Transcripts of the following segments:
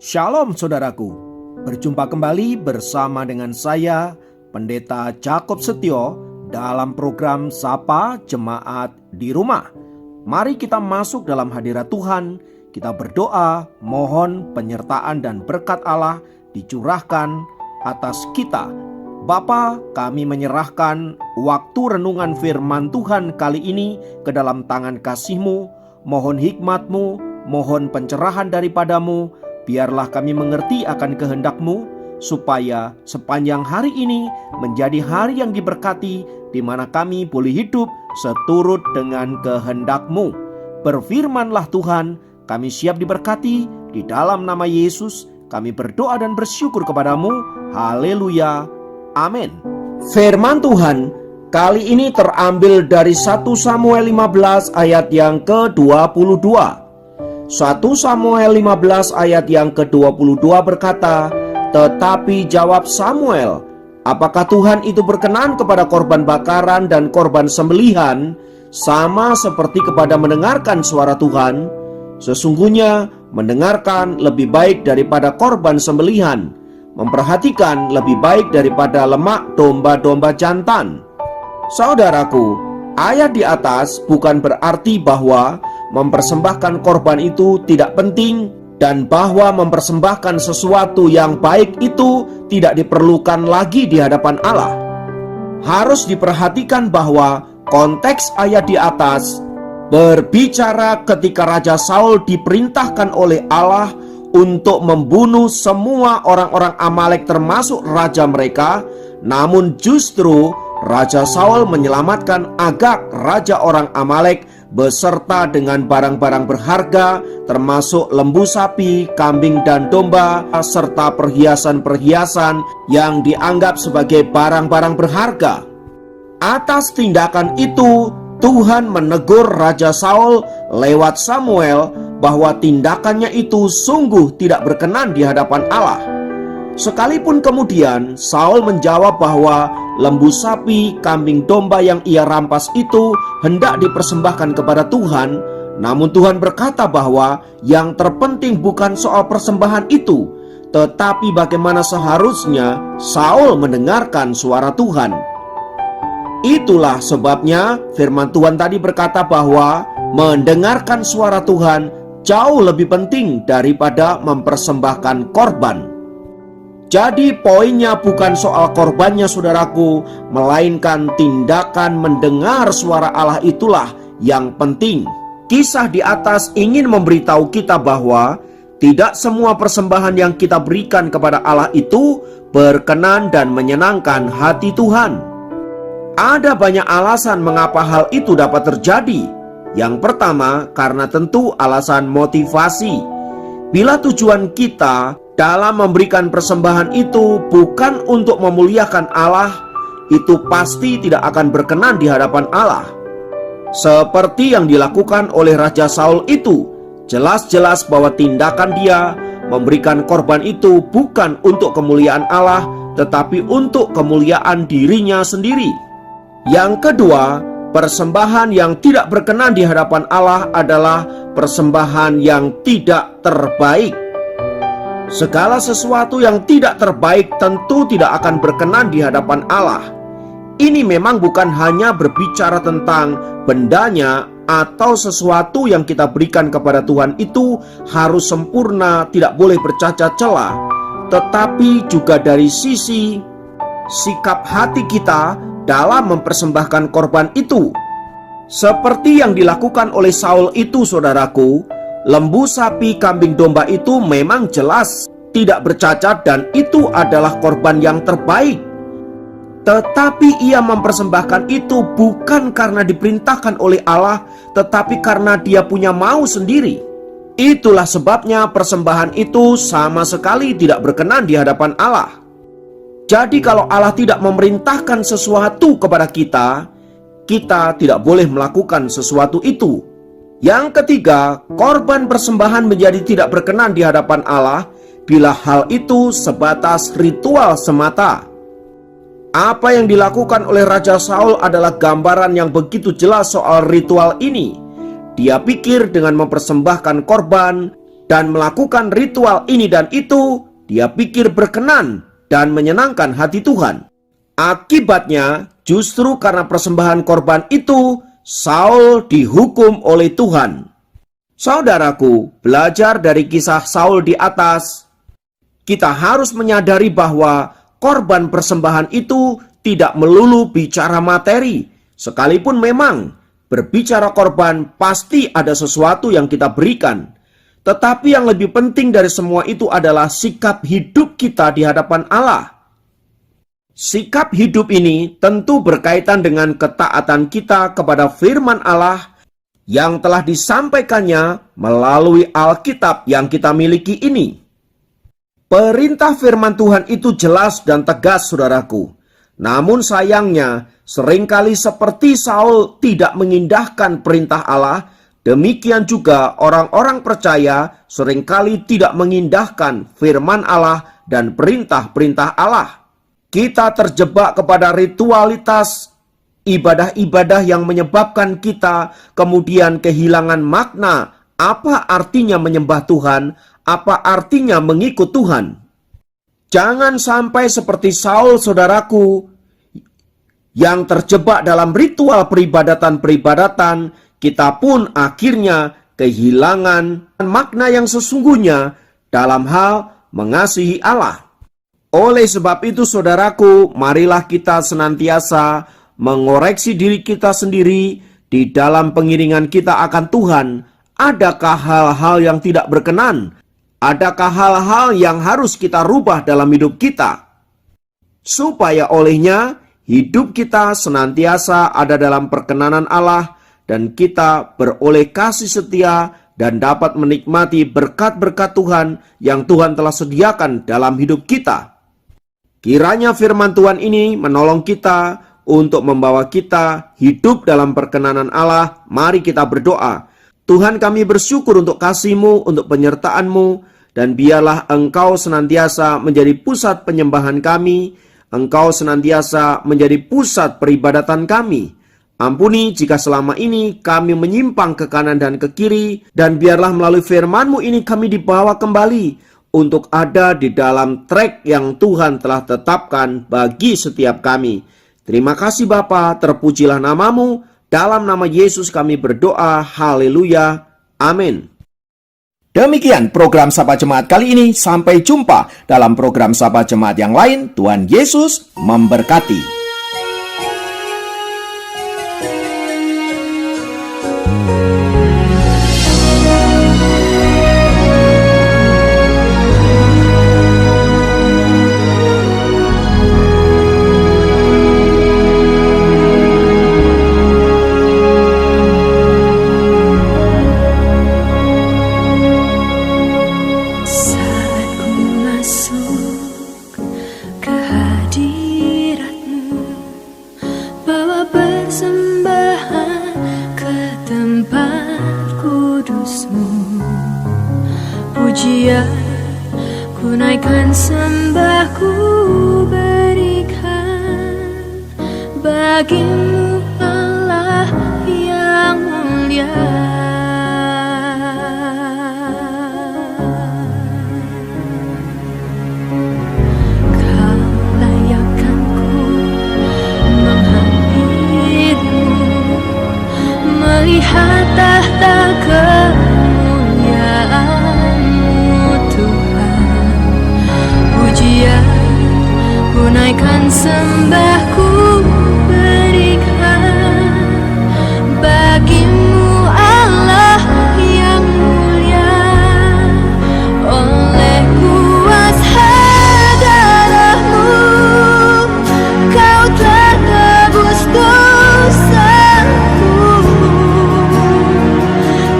Shalom saudaraku, berjumpa kembali bersama dengan saya Pendeta Jakob Setio dalam program Sapa Jemaat di Rumah. Mari kita masuk dalam hadirat Tuhan, kita berdoa, mohon penyertaan dan berkat Allah dicurahkan atas kita. Bapa, kami menyerahkan waktu renungan firman Tuhan kali ini ke dalam tangan kasih-Mu. Mohon hikmat-Mu, mohon pencerahan daripadamu. Biarlah kami mengerti akan kehendak-Mu, supaya sepanjang hari ini menjadi hari yang diberkati, di mana kami boleh hidup seturut dengan kehendak-Mu. Berfirmanlah Tuhan, kami siap diberkati. Di dalam nama Yesus kami berdoa dan bersyukur kepadamu. Haleluya, amin. Firman Tuhan kali ini terambil dari 1 Samuel 15 ayat yang ke-22. 1 Samuel 15 ayat yang ke-22 berkata, "Tetapi jawab Samuel, apakah Tuhan itu berkenan kepada korban bakaran dan korban sembelihan, sama seperti kepada mendengarkan suara Tuhan? Sesungguhnya mendengarkan lebih baik daripada korban sembelihan, memperhatikan lebih baik daripada lemak domba-domba jantan." Saudaraku, ayat di atas bukan berarti bahwa mempersembahkan korban itu tidak penting dan bahwa mempersembahkan sesuatu yang baik itu tidak diperlukan lagi di hadapan Allah. Harus diperhatikan bahwa konteks ayat di atas berbicara ketika Raja Saul diperintahkan oleh Allah untuk membunuh semua orang-orang Amalek termasuk raja mereka. Namun justru Raja Saul menyelamatkan Agag, raja orang Amalek, beserta dengan barang-barang berharga termasuk lembu sapi, kambing dan domba, serta perhiasan-perhiasan yang dianggap sebagai barang-barang berharga. Atas tindakan itu, Tuhan menegur Raja Saul lewat Samuel bahwa tindakannya itu sungguh tidak berkenan di hadapan Allah. Sekalipun kemudian Saul menjawab bahwa lembu sapi, kambing domba yang ia rampas itu hendak dipersembahkan kepada Tuhan, namun Tuhan berkata bahwa yang terpenting bukan soal persembahan itu, tetapi bagaimana seharusnya Saul mendengarkan suara Tuhan. Itulah sebabnya firman Tuhan tadi berkata bahwa mendengarkan suara Tuhan jauh lebih penting daripada mempersembahkan korban. Jadi poinnya bukan soal korbannya saudaraku, melainkan tindakan mendengar suara Allah itulah yang penting. Kisah di atas ingin memberitahu kita bahwa tidak semua persembahan yang kita berikan kepada Allah itu berkenan dan menyenangkan hati Tuhan. Ada banyak alasan mengapa hal itu dapat terjadi. Yang pertama, karena tentu alasan motivasi. Bila tujuan kita dalam memberikan persembahan itu bukan untuk memuliakan Allah, itu pasti tidak akan berkenan di hadapan Allah. Seperti yang dilakukan oleh Raja Saul itu, jelas-jelas bahwa tindakan dia memberikan korban itu bukan untuk kemuliaan Allah, tetapi untuk kemuliaan dirinya sendiri. Yang kedua, persembahan yang tidak berkenan di hadapan Allah adalah persembahan yang tidak terbaik. Segala sesuatu yang tidak terbaik tentu tidak akan berkenan di hadapan Allah. Ini memang bukan hanya berbicara tentang bendanya atau sesuatu yang kita berikan kepada Tuhan itu harus sempurna, tidak boleh bercacat celah, tetapi juga dari sisi sikap hati kita dalam mempersembahkan korban itu. Seperti yang dilakukan oleh Saul itu saudaraku, lembu sapi, kambing domba itu memang jelas tidak bercacat dan itu adalah korban yang terbaik. Tetapi ia mempersembahkan itu bukan karena diperintahkan oleh Allah, tetapi karena dia punya mau sendiri. Itulah sebabnya persembahan itu sama sekali tidak berkenan di hadapan Allah. Jadi kalau Allah tidak memerintahkan sesuatu kepada kita, kita tidak boleh melakukan sesuatu itu. Yang ketiga, korban persembahan menjadi tidak berkenan di hadapan Allah bila hal itu sebatas ritual semata. Apa yang dilakukan oleh Raja Saul adalah gambaran yang begitu jelas soal ritual ini. Dia pikir dengan mempersembahkan korban, dan melakukan ritual ini dan itu, dia pikir berkenan dan menyenangkan hati Tuhan. Akibatnya, justru karena persembahan korban itu, Saul dihukum oleh Tuhan. Saudaraku, belajar dari kisah Saul di atas, kita harus menyadari bahwa korban persembahan itu tidak melulu bicara materi. Sekalipun memang berbicara korban pasti ada sesuatu yang kita berikan. Tetapi yang lebih penting dari semua itu adalah sikap hidup kita di hadapan Allah. Sikap hidup ini tentu berkaitan dengan ketaatan kita kepada firman Allah yang telah disampaikannya melalui Alkitab yang kita miliki ini. Perintah firman Tuhan itu jelas dan tegas, saudaraku. Namun sayangnya, seringkali seperti Saul tidak mengindahkan perintah Allah, demikian juga orang-orang percaya seringkali tidak mengindahkan firman Allah dan perintah-perintah Allah. Kita terjebak kepada ritualitas ibadah-ibadah yang menyebabkan kita kemudian kehilangan makna. Apa artinya menyembah Tuhan? Apa artinya mengikut Tuhan? Jangan sampai seperti Saul, saudaraku, yang terjebak dalam ritual peribadatan-peribadatan, kita pun akhirnya kehilangan makna yang sesungguhnya dalam hal mengasihi Allah. Oleh sebab itu, saudaraku, marilah kita senantiasa mengoreksi diri kita sendiri di dalam pengiringan kita akan Tuhan. Adakah hal-hal yang tidak berkenan? Adakah hal-hal yang harus kita rubah dalam hidup kita? Supaya olehnya hidup kita senantiasa ada dalam perkenanan Allah dan kita beroleh kasih setia dan dapat menikmati berkat-berkat Tuhan yang Tuhan telah sediakan dalam hidup kita. Kiranya firman Tuhan ini menolong kita untuk membawa kita hidup dalam perkenanan Allah. Mari kita berdoa. Tuhan, kami bersyukur untuk kasih-Mu, untuk penyertaan-Mu, dan biarlah Engkau senantiasa menjadi pusat penyembahan kami. Engkau senantiasa menjadi pusat peribadatan kami. Ampuni jika selama ini kami menyimpang ke kanan dan ke kiri, dan biarlah melalui firman-Mu ini kami dibawa kembali untuk ada di dalam track yang Tuhan telah tetapkan bagi setiap kami. Terima kasih Bapa, terpujilah nama-Mu. Dalam nama Yesus kami berdoa, haleluya, amin. Demikian program Sapa Jemaat kali ini. Sampai jumpa dalam program Sapa Jemaat yang lain. Tuhan Yesus memberkati. Ku naikkan sembah, ku berikan bagimu Allah yang mulia. Kau layakkan ku menghampirimu, melihat tahta ku naikkan sembahku berikan bagimu Allah yang mulia. Oleh kuasa darah-Mu Kau telah tebus dosaku.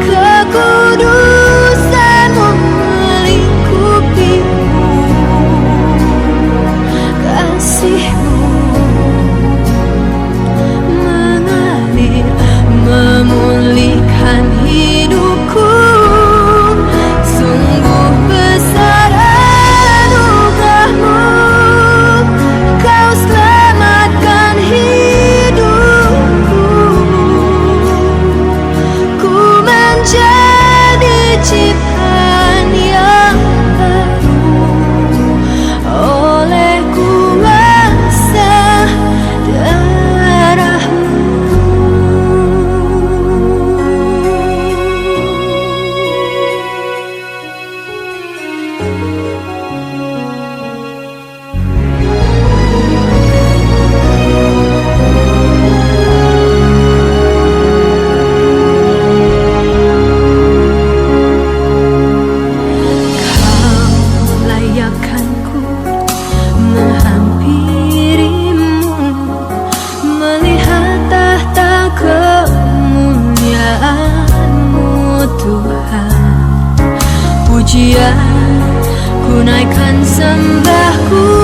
Kekudusan-Mu melingkupiku, kasih-Mu pujian, ku naikkan sembahku